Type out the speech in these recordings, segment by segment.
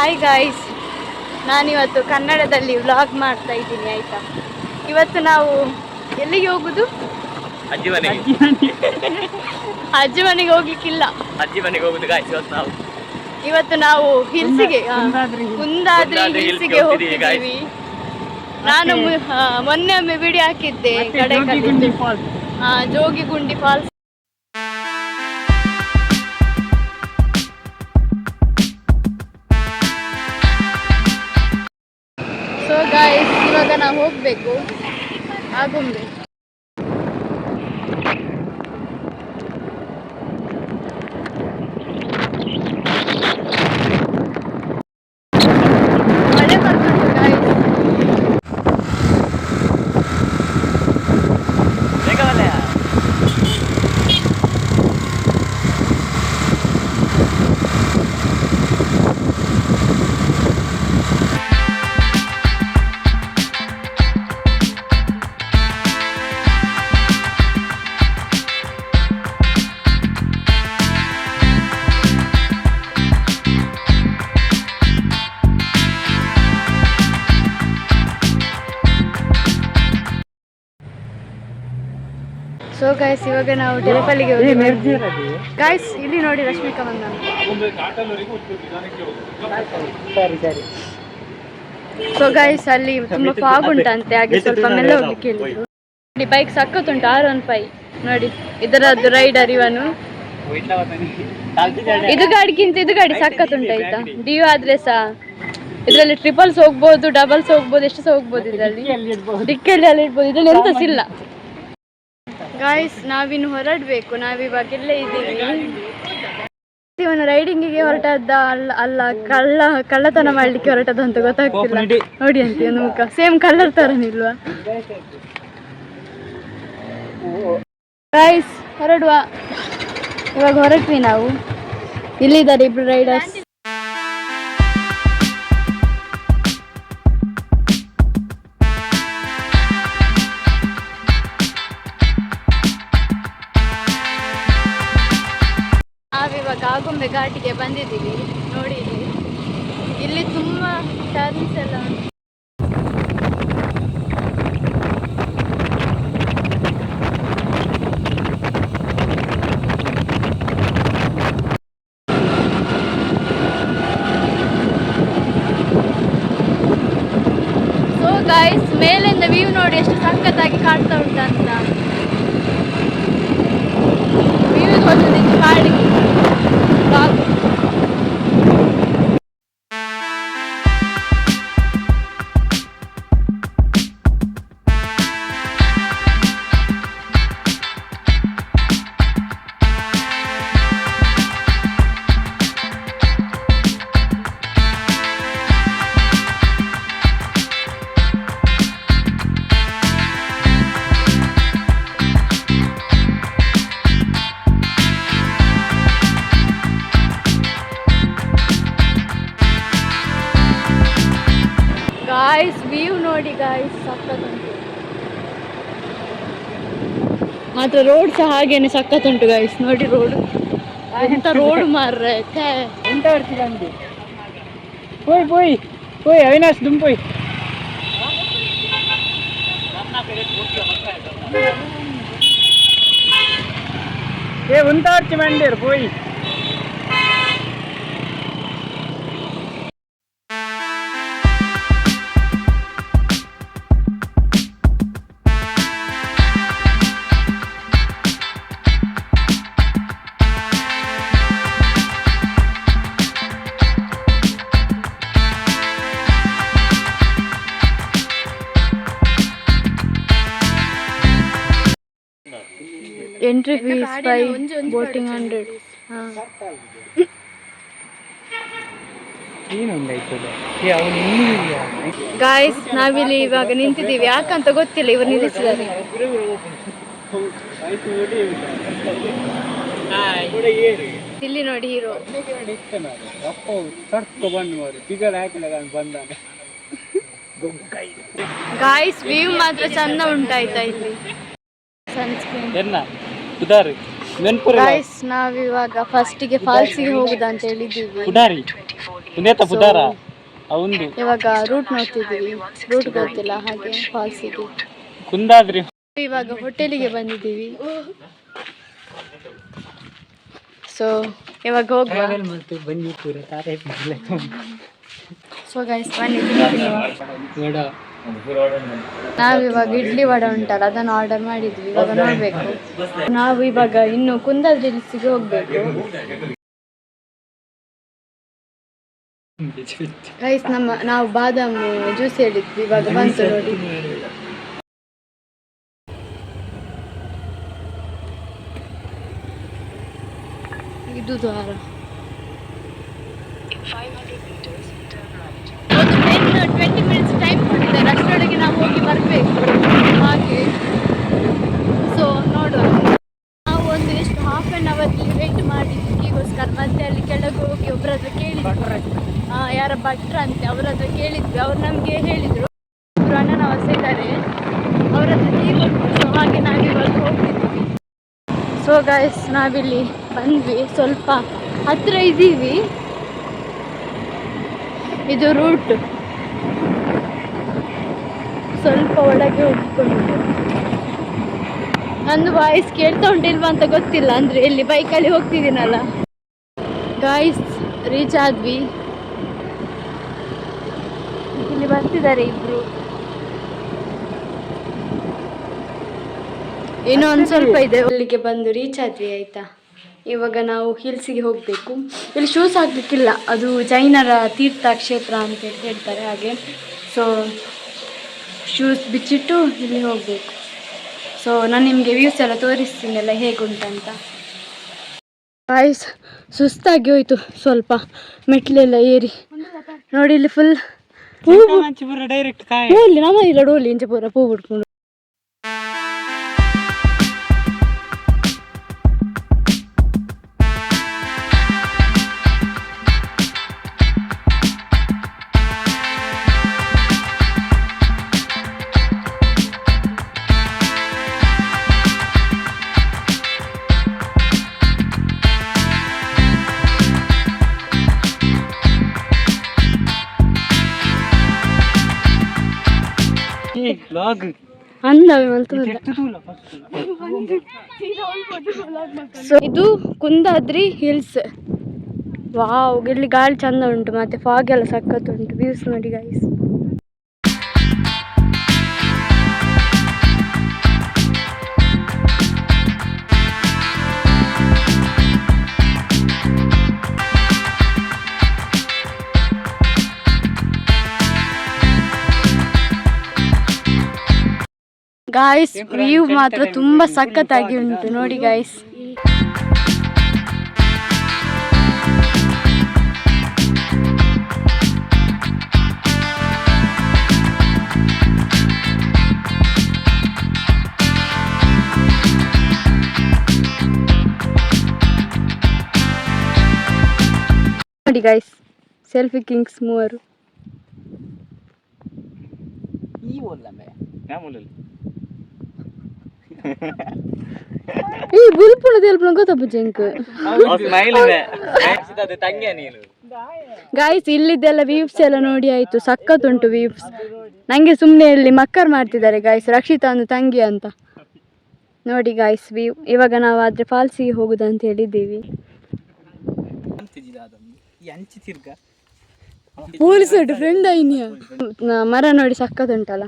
Hi guys, ನಾನಿವತ್ತು ಕನ್ನಡದಲ್ಲಿ vlog ಮಾಡ್ತಾ ಇದ್ದೀನಿ ಆಯ್ತಾ. ಇವತ್ತು ನಾವು ಎಲ್ಲಿಗೆ ಹೋಗುದು? ಅಜ್ಜಿ ಮನೆಗೆ. ಅಜ್ಜಿ ಮನೆಗೆ ಹೋಗ್ಲಿಕ್ಕಿಲ್ಲ, ಅಜ್ಜಿ ಮನೆಗೆ ಹೋಗುದು ಗಾಯ್ಸ್. ಇವತ್ತು ನಾವು ಹಿಲ್ಸಿಗೆ, ಕುಂದಾದ್ರಿ ಹಿಲ್ಸಿಗೆ ಹೋಗ್ತಿದ್ದೀವಿ. ನಾನು ಮೊನ್ನೆ ಒಮ್ಮೆ ವಿಡಿಯೋ ಹಾಕಿದ್ದೆ ಕಡೆಕಲ್ಲಿ, ಜೋಗಿಗುಂಡಿ ಫಾಲ್ಸ್. ಸೊ ಗಾಯ್ಸ್, ಇವಾಗ ನಾವು ಹೋಗ್ಬೇಕು ಆಗುಂಬೆ. ಮಳೆ ಬರ್ತುಂಟು ಗಾಯ್ಸ್. ಸೊ ಗಾಯ್ಸ್, ಇವಾಗ ನಾವು ಟೆರಪಲ್ಲಿಗೆ ಹೋಗಿ ಗಾಯ್ಸ್. ಇಲ್ಲಿ ನೋಡಿ ರಶ್ಮಿಕಾ ಬಂದ. ಸೊ ಗಾಯ್ಸ್, ಅಲ್ಲಿ ತುಂಬಾ ಫಾಗ್ ಉಂಟಂತೆ, ಹಾಗೆ ಸ್ವಲ್ಪ ಮೆಲ್ಲ ಹೋಗ್ಲಿಕ್ಕೆ ಹೇಳಿದ್ರು. ಬೈಕ್ ಸಕ್ಕತ್ತುಂಟು, R15 ನೋಡಿ, ಇದರದ್ದು ರೈಡರ್ ಇವನು. ಇದು ಗಾಡಿಗಿಂತ ಇದು ಗಾಡಿ ಸಕ್ಕತ್ತುಂಟು ಆಯ್ತಾ. ಡಿಯೋ ಆದ್ರೆ ಸಹ ಇದರಲ್ಲಿ ಟ್ರಿಪಲ್ಸ್ ಹೋಗ್ಬೋದು, ಡಬಲ್ಸ್ ಹೋಗ್ಬೋದು, ಎಷ್ಟು ಸಹ ಹೋಗ್ಬೋದು. ಇದರಲ್ಲಿ ಡಿಕ್ಕಿಯಲ್ಲಿ ಅಲ್ಲಿ ಇಡ್ಬೋದು, ಇದರಲ್ಲಿ ಎಂತ ಇಲ್ಲ ಗಾಯ್ಸ್. ನಾವಿನ್ನು ಹೊರಡಬೇಕು, ನಾವಿವಾಗ ಇಲ್ಲೇ ಇದ್ದೀವಿ. ಇವನು ರೈಡಿಂಗಿಗೆ ಹೊರಟದ್ದ ಅಲ್ಲ ಕಳ್ಳತನ ಮಾಡ್ಲಿಕ್ಕೆ ಹೊರಟದ ಅಂತ ಗೊತ್ತಾಗ್ತಿಲ್ಲ. ನೋಡಿ ಅಂತ ಇವನು ಮುಖ ಸೇಮ್ ಕಳ್ಳರ್ ತರನಿಲ್ವಾ ಗಾಯ್ಸ್. ಹೊರಡುವ, ಇವಾಗ ಹೊರಟ್ವಿ ನಾವು. ಇಲ್ಲಿದ್ದಾರೆ ಇಬ್ರು ರೈಡರ್ಸ್. ನಾವಿವಾಗ ಆಗುಂಬೆ ಘಾಟಿಗೆ ಬಂದಿದ್ದೀವಿ. ನೋಡಿ ಇಲ್ಲಿ ತುಂಬಾ ಟರ್ನ್ಸ್ ಎಲ್ಲ ಉಂಟು. ಸೊ ಗಾಯ್ಸ್, ಮೇಲಿಂದ ವ್ಯೂ ನೋಡಿ ಎಷ್ಟು ಸಖತ್ತಾಗಿ ಕಾಣ್ತಾ ಉಂಟಂತ. ವ್ಯೂ ಗೊತ್ತಿದೆ ಕಾಡಿಗೆ. ಗಾಯ್ಸ್, ವ್ಯೂ ನೋಡಿ ಗಾಯ್ಸ್, ಸಕ್ಕತ್ತುಂಟು. ಮಾತ್ರ ರೋಡ್ ಸಹ ಹಾಗೇನೆ ಸಕ್ಕತ್ತುಂಟು ಗಾಯ್ಸ್. ನೋಡಿ ರೋಡ್ ಎಂತ ರೋಡ್ ಮಾರ್ರೆ. ಎಂತ ಬರ್ತೀವಿ ಪೋಯ್ ಪೋಯ್ ಪೋಯ್ ಅವಿನಾಶ್ ದುಂಪೋಯ್. ಉಂಟಾಡ್ತಿ ಮಂದಿರ್ ಪೋಯ್. Entry fees 5, boating 100. ಗಾಯ್ಸ್, ನಾವಿಲ್ಲಿ ಇವಾಗ ನಿಂತಿದ್ದೀವಿ. ಯಾಕಂತ ಗೊತ್ತಿಲ್ಲ, ಇವರು ನಿಲ್ಲಿಸಿದ್ದಾರೆ. ಇಲ್ಲಿ ನೋಡಿ ಹೀರೋ. ಗಾಯ್ಸ್, ವ್ಯೂ ಮಾತ್ರ ಚಂದ ಉಂಟಾಯ್ತಾ ಇಲ್ಲಿ. ಗಾಯ್ಸ್, ನಾವಿವಾಗ ಫಸ್ಟಿಗೆ ಫಾಲ್ಸಿಗೆ ಹೋಗುದಂತ ಹೇಳಿದ್ದೀವಿ. ಇವಾಗ ರೂಟ್ ನೋಡ್ತಿದ್ದೀವಿ, ರೂಟ್ ಗೊತ್ತಿಲ್ಲ ಹಾಗೆ ಫಾಲ್ಸಿಗೆ. ಇವಾಗ ಹೋಟೆಲಿಗೆ ಬಂದಿದ್ದೀವಿ. ಸೊ ಇವಾಗ ಹೋಗುವ. ಸೊ ಗೈಸ್ ಬನ್ನಿ ನಾವಿವಾಗ ಇಡ್ಲಿ ವಡೆ ಉಂಟಲ್ಲ ಅದನ್ನು ಆರ್ಡರ್ ಮಾಡಿದ್ವಿ. ಇವಾಗ ನೋಡ್ಬೇಕು. ನಾವು ಇವಾಗ ಇನ್ನು ಕುಂದಾದ್ರಿ ಹಿಲ್ಸಿಗೆ ಹೋಗ್ಬೇಕು ಗೈಸ್. ನಾವು ಬಾದಾಮ್ ಜ್ಯೂಸ್ ಹೇಳಿದ್ವಿ, ಇವಾಗ ಬಂತು ನೋಡಿ. ಇದು ದ್ವಾರ. 20 ಮಿನಿಟ್ಸ್ ಟೈಮ್ ಕೊಟ್ಟಿದ್ದಾರೆ, ಅಷ್ಟರೊಳಗೆ ನಾವು ಹೋಗಿ ಬರಬೇಕು ಹಾಗೆ. ಸೊ ನೋಡುವ. ನಾವು ಒಂದು ಎಷ್ಟು ಹಾಫ್ ಆನ್ ಅವರ್ಲಿ ವೇಟ್ ಮಾಡಿದ್ವಿ ಈಗೋಸ್ಕರ. ಮತ್ತೆ ಅಲ್ಲಿ ಕೆಳಗೆ ಹೋಗಿ ಒಬ್ಬರ ಹತ್ರ ಕೇಳಿದ್ವಿ, ಯಾರ ಭಟ್ರ ಅಂತೆ, ಅವ್ರ ಹತ್ರ ಕೇಳಿದ್ವಿ. ಅವ್ರು ನಮಗೆ ಹೇಳಿದರು ಇಬ್ಬರು ಅಣ್ಣನವರ್ಸ ಇದ್ದಾರೆ, ಅವ್ರ ಹತ್ರ ಕೇಳಿದ್ವಿ. ಸೊ ಹಾಗೆ ನಾವಿವಾಗ ಹೋಗ್ತಿದ್ವಿ. ಸೊ ಗೈಸ್ ನಾವಿಲ್ಲಿ ಬಂದ್ವಿ, ಸ್ವಲ್ಪ ಹತ್ತಿರ ಇದ್ದೀವಿ. ಇದು ರೂಟ್ ಸ್ವಲ್ಪ ಒಳಗೆ ಹೋಗಿಕೊಂಡು. ನಂದು ವಾಯ್ಸ್ ಕೇಳ್ತಾ ಉಂಟಿಲ್ವಾ ಅಂತ ಗೊತ್ತಿಲ್ಲ, ಅಂದರೆ ಇಲ್ಲಿ ಬೈಕಲ್ಲಿ ಹೋಗ್ತಿದ್ದೀನಲ್ಲ. ಗಾಯ್ಸ್ ರೀಚ್ ಆದ್ವಿ. ಇಲ್ಲಿ ಬರ್ತಿದ್ದಾರೆ ಇಬ್ರು. ಇನ್ನೂ ಒಂದು ಸ್ವಲ್ಪ ಇದೆ. ಅಲ್ಲಿಗೆ ಬಂದು ರೀಚ್ ಆದ್ವಿ ಆಯ್ತಾ. ಇವಾಗ ನಾವು ಹಿಲ್ಸಿಗೆ ಹೋಗಬೇಕು. ಇಲ್ಲಿ ಶೂಸ್ ಹಾಕಲಿಕ್ಕಿಲ್ಲ, ಅದು ಜೈನರ ತೀರ್ಥ ಕ್ಷೇತ್ರ ಅಂತ ಹೇಳ್ತಾರೆ ಹಾಗೆ. ಸೊ ಶೂಸ್ ಬಿಚ್ಚಿಟ್ಟು ಇಲ್ಲಿ ಹೋಗಬೇಕು. ಸೊ ನಾನು ನಿಮಗೆ ವ್ಯೂಸ್ ಎಲ್ಲ ತೋರಿಸ್ತೀನಲ್ಲ ಹೇಗುಂಟಂತ. ವಾಯ್ಸ್ ಸುಸ್ತಾಗಿ ಹೋಯಿತು ಸ್ವಲ್ಪ, ಮೆಟ್ಲೆಲ್ಲ ಏರಿ ನೋಡಿ. ಇಲ್ಲಿ ಫುಲ್ ಡೈರೆಕ್ಟ್ ನಮ್ಮ ಇಲ್ಲ ಡೋಲಿ ಇಂಚೆ ಪೂರ ಪೂ ಬಿಡ್ಕೊಂಡು. ಇದು ಕುಂದಾದ್ರಿ ಹಿಲ್ಸ್. ವಾವ್, ಇಲ್ಲಿ ಗಾಳಿ ಚಂದ ಉಂಟು, ಮತ್ತೆ ಫಾಗ್ ಎಲ್ಲ ಸಖತ್ ಉಂಟು. ವ್ಯೂಸ್ ನೋಡಿ ಗೈಸ್. ಗಾಯ್ಸ್ ವ್ಯೂ ಮಾತ್ರ ತುಂಬಾ ಸಖತ್ತಾಗಿ ಉಂಟು ನೋಡಿ ಗಾಯ್ಸ್. ನೋಡಿ ಗಾಯ್ಸ್, ಸೆಲ್ಫಿ ಕಿಂಗ್ಸ್ ಮೂವರು. ಈ ಬುಲ್ಪುಳ ತೆಲ್ಪುಳ ಗೊತ್ತಪ್ಪ ಜಂಕ್. ಗಾಯ್ಸ್ ಇಲ್ಲಿದ್ದೆಲ್ಲ ವ್ಯೂಸ್ ಎಲ್ಲ ನೋಡಿ ಆಯ್ತು, ಸಖತ್ ಉಂಟು ವ್ಯೂಸ್. ನಂಗೆ ಸುಮ್ಮನೆ ಇಲ್ಲಿ ಮಕ್ಕರ್ ಮಾಡ್ತಿದ್ದಾರೆ ಗಾಯ್ಸ್, ರಕ್ಷಿತಾ ಒಂದು ತಂಗಿ ಅಂತ. ನೋಡಿ ಗಾಯ್ಸ್ ವ್ಯೂ. ಇವಾಗ ನಾವು ಆದ್ರೆ ಫಾಲ್ಸಿಗೆ ಹೋಗುದಂತ ಹೇಳಿದ್ದೀವಿ. ಪೊಲೀಸ್ ಫ್ರೆಂಡ್ ಐನಿಯ ಮರ ನೋಡಿ ಸಖತ್ ಉಂಟಲ್ಲ.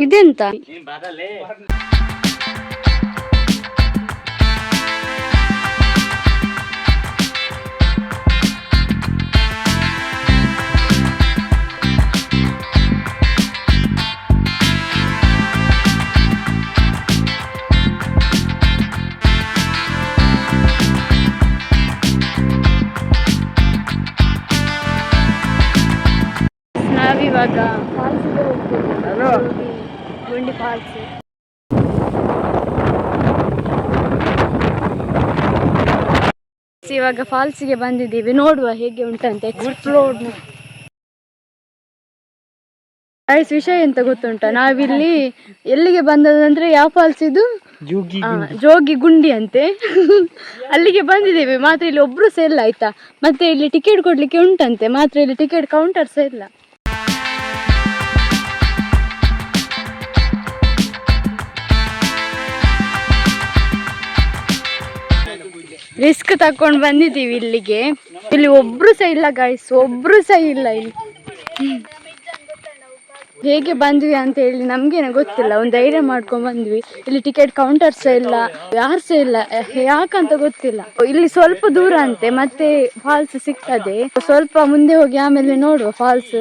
ಇದೆಂತ ನಾವಿವಾಗ ಫಾಲ್ಸಿಗೆ ಹೋಗ್ತೀವಿ. ಗುಂಡಿ ಫಾಲ್ಸ್. ಇವಾಗ ಫಾಲ್ಸಿಗೆ ಬಂದಿದ್ದೀವಿ, ನೋಡುವ ಹೇಗೆ ಉಂಟಂತೆ ಎಕ್ಸ್ಪ್ಲೋರ್. ಗೈಸ್ ವಿಷಯ ಎಂತ ಗೊತ್ತುಂಟ, ನಾವಿಲ್ಲಿ ಎಲ್ಲಿಗೆ ಬಂದದಂದ್ರೆ ಯಾವ ಫಾಲ್ಸ್ ಇದು, ಜೋಗಿ ಗುಂಡಿ ಅಂತೆ. ಅಲ್ಲಿಗೆ ಬಂದಿದ್ದೇವೆ, ಮಾತ್ರ ಇಲ್ಲಿ ಒಬ್ರು ಸಹ ಇಲ್ಲ ಆಯ್ತಾ. ಮತ್ತೆ ಇಲ್ಲಿ ಟಿಕೆಟ್ ಕೊಡ್ಲಿಕ್ಕೆ ಉಂಟಂತೆ, ಮಾತ್ರ ಇಲ್ಲಿ ಟಿಕೆಟ್ ಕೌಂಟರ್ ಸಹ ಇಲ್ಲ. ರಿಸ್ಕ್ ತಕೊಂಡು ಬಂದಿದ್ದೀವಿ ಇಲ್ಲಿಗೆ. ಇಲ್ಲಿ ಒಬ್ರು ಸಹ ಇಲ್ಲ ಗೈಸ್, ಒಬ್ರು ಸಹ ಇಲ್ಲ ಇಲ್ಲಿ. ಹೇಗೆ ಬಂದ್ವಿ ಅಂತ ಹೇಳಿ ನಮ್ಗೇನೆ ಗೊತ್ತಿಲ್ಲ, ಒಂದು ಧೈರ್ಯ ಮಾಡ್ಕೊಂಡ್ ಬಂದ್ವಿ. ಇಲ್ಲಿ ಟಿಕೆಟ್ ಕೌಂಟರ್ ಸಹ ಇಲ್ಲ, ಯಾರು ಸಹ ಇಲ್ಲ, ಯಾಕಂತ ಗೊತ್ತಿಲ್ಲ. ಇಲ್ಲಿ ಸ್ವಲ್ಪ ದೂರ ಅಂತೆ ಮತ್ತೆ ಫಾಲ್ಸ್ ಸಿಗ್ತದೆ, ಸ್ವಲ್ಪ ಮುಂದೆ ಹೋಗಿ ಆಮೇಲೆ ನೋಡುವ ಫಾಲ್ಸ್.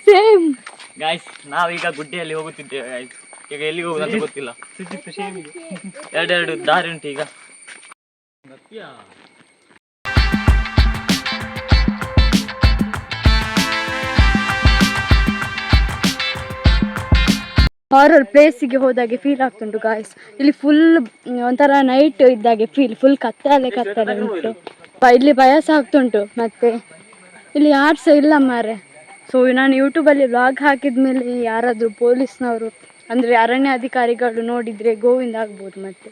ಸೇಮ್ ಗಾಯ್ಸ್, ನಾವೀಗ ಗುಡ್ಡೆಯಲ್ಲಿ ಹೋಗುತ್ತಿದ್ದೇವೆ ಗಾಯ್ಸ್. ಈಗ ಎಲ್ಲಿಗೆ ಹೋಗುದು ಅಂತ ಗೊತ್ತಿಲ್ಲ, ಎರಡೆರಡು ದಾರಿ ಉಂಟು ಈಗ. ಹಾರರ್ ಪ್ಲೇಸಿಗೆ ಹೋದಾಗೆ ಫೀಲ್ ಆಗ್ತುಂಟು ಗಾಯ್ಸ್. ಇಲ್ಲಿ ಫುಲ್ ಒಂಥರ ನೈಟ್ ಇದ್ದಾಗೆ ಫುಲ್ ಕತ್ತಲೆ ಉಂಟು. ಇಲ್ಲಿ ಭಯ ಸಹ ಆಗ್ತುಂಟು, ಮತ್ತೆ ಇಲ್ಲಿ ಯಾರು ಸಹ ಇಲ್ಲ ಮಾರೆ. ಸೊ ನಾನು ಯೂಟ್ಯೂಬಲ್ಲಿ ವ್ಲಾಗ್ ಹಾಕಿದ್ಮೇಲೆ ಯಾರಾದರೂ ಪೊಲೀಸ್ನವರು ಅಂದರೆ ಅರಣ್ಯ ಅಧಿಕಾರಿಗಳು ನೋಡಿದರೆ ಗೋವಿಂದ ಆಗ್ಬೋದು. ಮತ್ತೆ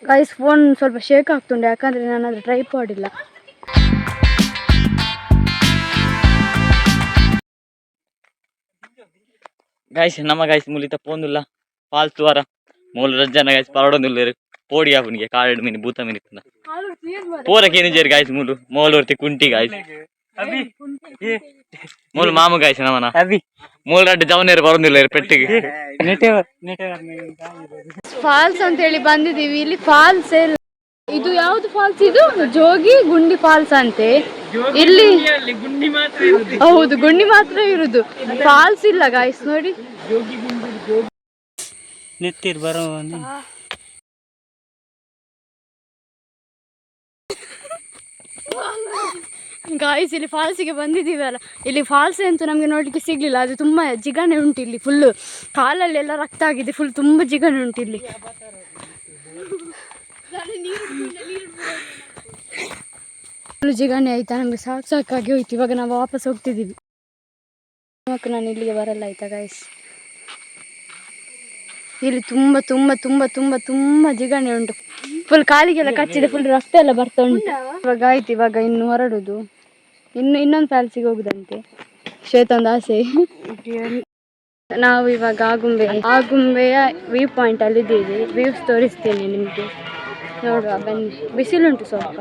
ಗೈಸ್ ಫೋನ್ ಸ್ವಲ್ಪ ಶೇಕ್ ಆಗ್ತುಂಟು, ಯಾಕಂದರೆ ನಾನು ಅದು ಟ್ರೈಪಾಡ್ ಇಲ್ಲ. ഗൈസ് നമ്മ ഗൈസ് മുലിത്ത പോന്നില്ല ഫാൾസ് ദ്വാര ಮೂಲ ರಜ್ಜನ ಗೈಸ್ ಪರಡೊಂದುಲ್ಲೆರು ಪೋಡಿ ಆಪುನಿಗೆ ಕಾರಡು ಮೀನು ಭೂತ ಮೀನು ಇತ್ತನ ಪೋರಕ್ಕೆ ಏನಿಜೇರು ಗೈಸ್ ಮೂಲು ಮೋಲೋರ್ತಿ ಕುಂಟಿ ಗೈಸ್ ಮೂಲು ಮಾಮು ಗೈಸ್ ನಮನ ಮೂಲ ರಡ್ಡು ಜವನೇರು ಬರೊಂದಿಲ್ಲೆರು ಪೆಟ್ಟಿಗೆ ಫಾಲ್ಸ್ ಅಂತ ಹೇಳಿ ಬಂದಿದ್ದೀವಿ. ಇಲ್ಲಿ ಫಾಲ್ಸ್ ಇಲ್ಲ. ಇದು ಯಾವ್ದು ಫಾಲ್ಸ್? ಇದು ಜೋಗಿ ಗುಂಡಿ ಫಾಲ್ಸ್ ಅಂತೆ. ಇಲ್ಲಿ ಹೌದು, ಗುಂಡಿ ಮಾತ್ರ ಇರುದು, ಫಾಲ್ಸ್ ಇಲ್ಲ ಗಾಯ್ಸ್. ನೋಡಿ ನಿಂತಿರ್ ಬರೋ ಗಾಯ್ಸ್, ಇಲ್ಲಿ ಫಾಲ್ಸಿಗೆ ಬಂದಿದ್ದೀವಲ್ಲ, ಇಲ್ಲಿ ಫಾಲ್ಸ್ ಅಂತೂ ನಮಗೆ ನೋಡ್ಲಿಕ್ಕೆ ಸಿಗ್ಲಿಲ್ಲ. ಅದು ತುಂಬ ಜಿಗಣೆ ಉಂಟು ಇಲ್ಲಿ, ಫುಲ್ಲು ಕಾಲಲ್ಲೆಲ್ಲ ರಕ್ತ ಆಗಿದೆ, ಫುಲ್ ತುಂಬ ಜಿಗಣೆ ಉಂಟು ಇಲ್ಲಿ. ಫುಲ್ ಜಿಗಣೆ ಆಯ್ತಾ, ನಮಗೆ ಸಾಕಾಗಿ ಹೋಯ್ತು. ಇವಾಗ ನಾವು ವಾಪಸ್ ಹೋಗ್ತಿದ್ದೀವಿ. ನಾನು ಇಲ್ಲಿಗೆ ಬರಲ್ಲ ಆಯ್ತಾ ಗಾಯ್ಸ್. ಇಲ್ಲಿ ತುಂಬ ತುಂಬ ತುಂಬ ತುಂಬ ತುಂಬ ಜಿಗಣೆ ಉಂಟು, ಫುಲ್ ಕಾಲಿಗೆಲ್ಲ ಕಚ್ಚಿದೆ, ಫುಲ್ ರಕ್ತ ಎಲ್ಲ ಬರ್ತಾ ಉಂಟು. ಇವಾಗ ಆಯ್ತು, ಇವಾಗ ಇನ್ನು ಹೊರಡುದು, ಇನ್ನೊಂದು ಫಾಲ್ಸಿಗೆ ಹೋಗುದಂತೆ, ಶ್ವೇತಂದು ಆಸೆ. ನಾವು ಇವಾಗ ಆಗುಂಬೆಯ ವ್ಯೂ ಪಾಯಿಂಟ್ ಅಲ್ಲಿ ಇದ್ದೀವಿ. ವ್ಯೂಸ್ ತೋರಿಸ್ತೇನೆ ನಿಮಗೆ, ನೋಡುವ ಬನ್ನಿ. ಬಿಸಿಲುಂಟು ಸ್ವಲ್ಪ.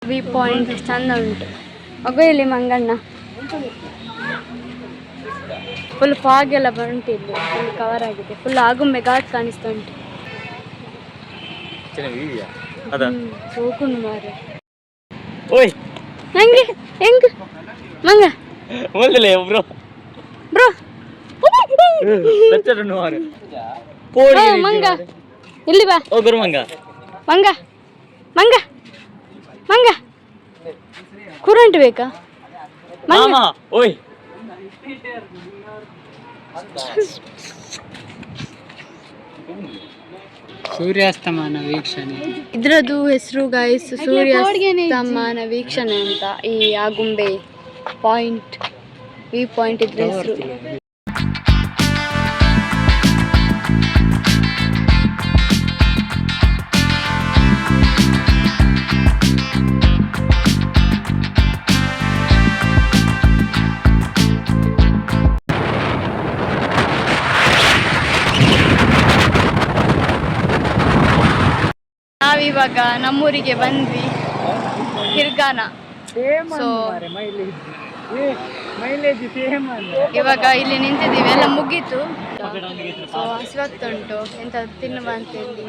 ವ್ಯೂ ಪಾಯಿಂಟ್ ಚಂದ ಉಂಟು. ಇಲ್ಲಿ ಮಂಗಣ್ಣ ಫುಲ್ ಫಾಗ್ ಎಲ್ಲ ಬಂಟು, ಇಲ್ಲಿ ಫುಲ್ ಕವರ್ ಆಗಿದೆ, ಫುಲ್ ಆಗುಂಬೆ ಘಾಟ್ ಕಾಣಿಸ್ತಾ ಉಂಟು. ಸೋಕುಂಡು ಮಾರೆ ನಂಗೆ ಹೆಂಗ್ ಮಂಗ ಬ್ರೋ ಮಂಗ ಇಲ್ಲಿ ಬಾ. ಮಂಗ ಮಂಗ ಮಂಗ ಮಂಗ ಕುರಂಟ್ ಬೇಕಾ? ಓಯ್ ಸೂರ್ಯಾಸ್ತಮಾನ ವೀಕ್ಷಣೆ, ಇದ್ರದ್ದು ಹೆಸರು ಗಾಯ್ಸ್ ಸೂರ್ಯಾಸ್ತಮಾನ ವೀಕ್ಷಣೆ ಅಂತ. ಈ ಆಗುಂಬೆ ಪಾಯಿಂಟ್, ವ್ಯೂ ಪಾಯಿಂಟ್ ಇದ್ರ ಹೆಸರು. ನಾವಿವಾಗ ನಮ್ಮೂರಿಗೆ ಬಂದ್ವಿ, ಹಿರ್ಗಾನ. ಸೊ ಇವಾಗ ಇಲ್ಲಿ ನಿಂತಿದ್ದೀವಿ, ಎಲ್ಲ ಮುಗೀತು. ಸೊ ಹಸಿವಾಗ್ತುಂಟು, ಎಂತಾದ್ರು ತಿನ್ನುವ ಅಂತೇಳಿ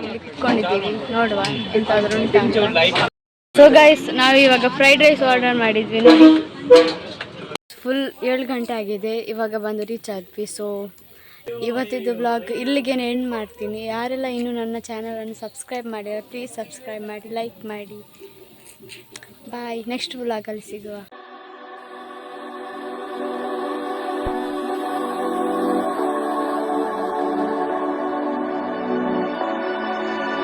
ಇಲ್ಲಿ ಕುತ್ಕೊಂಡಿದ್ದೀವಿ. ನೋಡುವ ಎಂತಾದ್ರೂ ಉಂಟಾ. ಸೊ ಗೈಸ್, ನಾವು ಇವಾಗ ಫ್ರೈಡ್ ರೈಸ್ ಆರ್ಡರ್ ಮಾಡಿದ್ವಿ ನೋಡಿ. ಫುಲ್ 7 ಗಂಟೆ ಆಗಿದೆ, ಇವಾಗ ಬಂದು ರೀಚ್ ಆದ್ವಿ. ಸೊ ಇವತ್ತಿದ್ದು ಬ್ಲಾಗ್ ಇಲ್ಲಿಗೆ ಎಂಡ್ ಮಾಡ್ತೀನಿ. ಯಾರೆಲ್ಲ ಇನ್ನೂ ನನ್ನ ಚಾನಲನ್ನು ಸಬ್ಸ್ಕ್ರೈಬ್ ಮಾಡಿಲ್ಲ, ಪ್ಲೀಸ್ ಸಬ್ಸ್ಕ್ರೈಬ್ ಮಾಡಿ, ಲೈಕ್ ಮಾಡಿ. ಬಾಯ್, ನೆಕ್ಸ್ಟ್ ಬ್ಲಾಗಲ್ಲಿ ಸಿಗುವ.